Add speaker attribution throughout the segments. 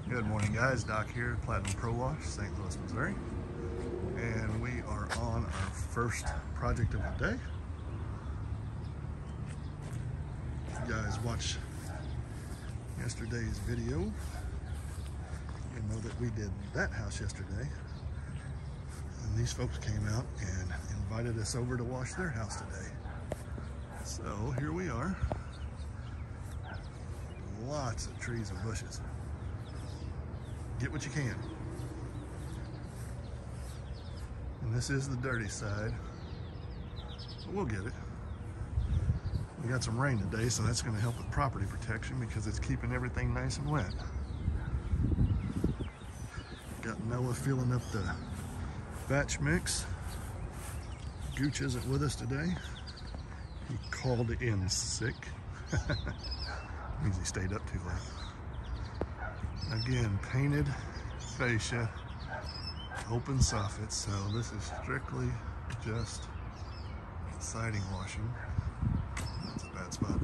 Speaker 1: Good morning, guys. Doc here, Platinum Pro Wash, St. Louis, Missouri. And we are on our first project of the day. If you guys watched yesterday's video, you know that we did that house yesterday. And these folks came out and invited us over to wash their house today. So here we are. Lots of trees and bushes. Get what you can. And this is the dirty side, but we'll get it. We got some rain today, so that's going to help with property protection because it's keeping everything nice and wet. Got Noah filling up the batch mix. Gooch isn't with us today. He called in sick. Means he stayed up too late. Again, painted fascia, open soffit, so this is strictly just siding washing. That's a bad spot.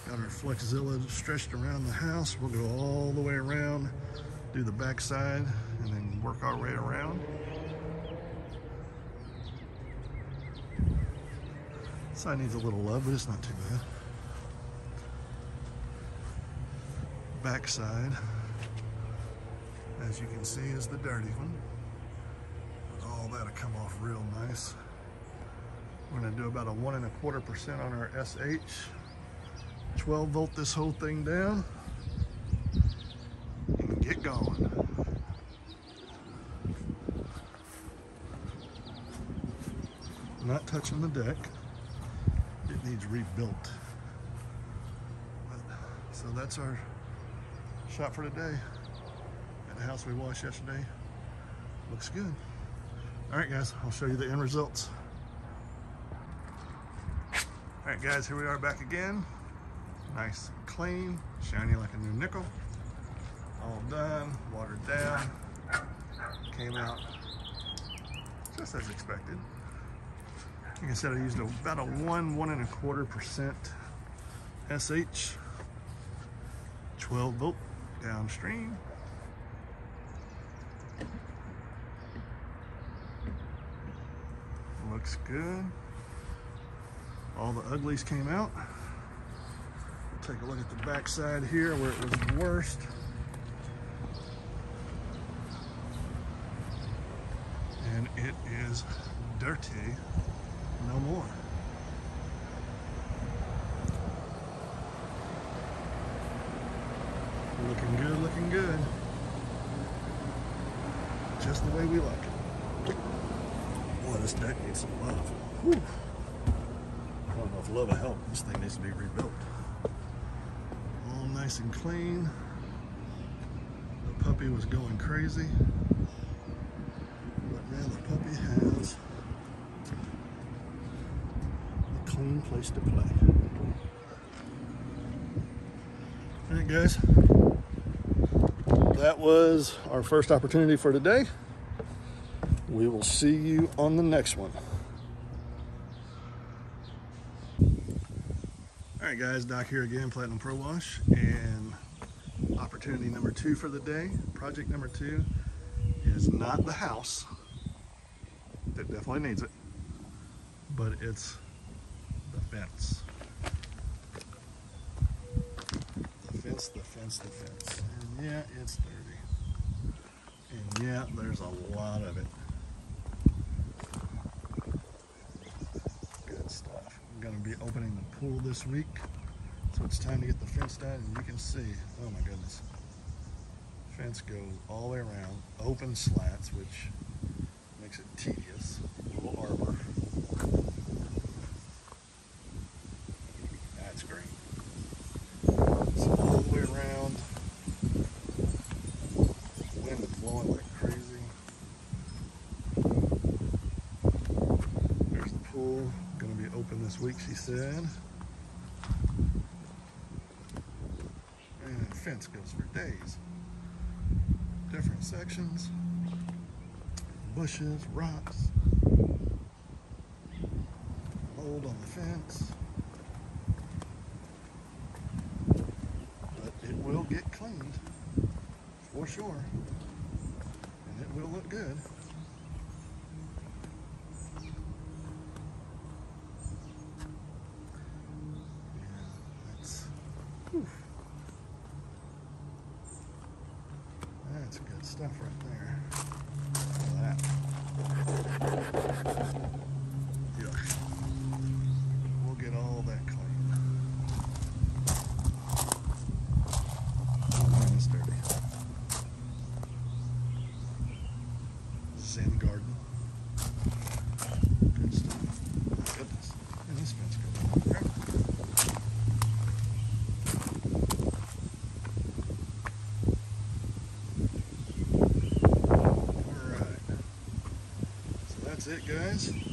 Speaker 1: Got our Flexzilla stretched around the house. We'll go all the way around, do the back side, and then work our way around. Side needs a little love, but it's not too bad. Back side, as you can see, is the dirty one. All that'll come off real nice. We're gonna do about a 1.25% on our SH. 12 volt this whole thing down and get going. Not touching the deck. It needs rebuilt. So that's our shot for today. At the house we washed yesterday. Looks good. All right, guys, I'll show you the end results. All right, guys, here we are back again. Nice and clean, shiny like a new nickel. All done, watered down. Came out just as expected. Like I said, I used about a 1.25% SH, 12 volt downstream. Looks good. All the uglies came out. Take a look at the back side here where it was worst. And it is dirty no more. Looking good, looking good. Just the way we like it. Boy, this deck needs some love. Whew. I don't know if love will help. This thing needs to be rebuilt. All nice and clean. The puppy was going crazy. But now the puppy has a clean place to play. All right, guys. That was our first opportunity for today. We will see you on the next one. All right, guys, Doc here again, Platinum Pro Wash, and opportunity number 2 for the day. Project number 2 is not the house. It definitely needs it, but it's the fence. The fence. And yeah, it's dirty. And yeah, there's a lot of it. Good stuff. I'm gonna be opening the pool this week, so it's time to get the fence done. And you can see, oh my goodness, fence goes all the way around, open slats, which makes it tedious. A little arbor. That's great. So all the way around. Wind is blowing like crazy. There's the pool. Gonna be open this week, she said. And the fence goes for days. Different sections. Bushes, rocks. Mold on the fence. cleaned, for sure. And it will look good. Whew. That's good stuff right there. Look at that. Yuck. We'll get all that clean. That's dirty. Zen garden. Good stuff. Goodness. And this fence goes on. That's it, guys.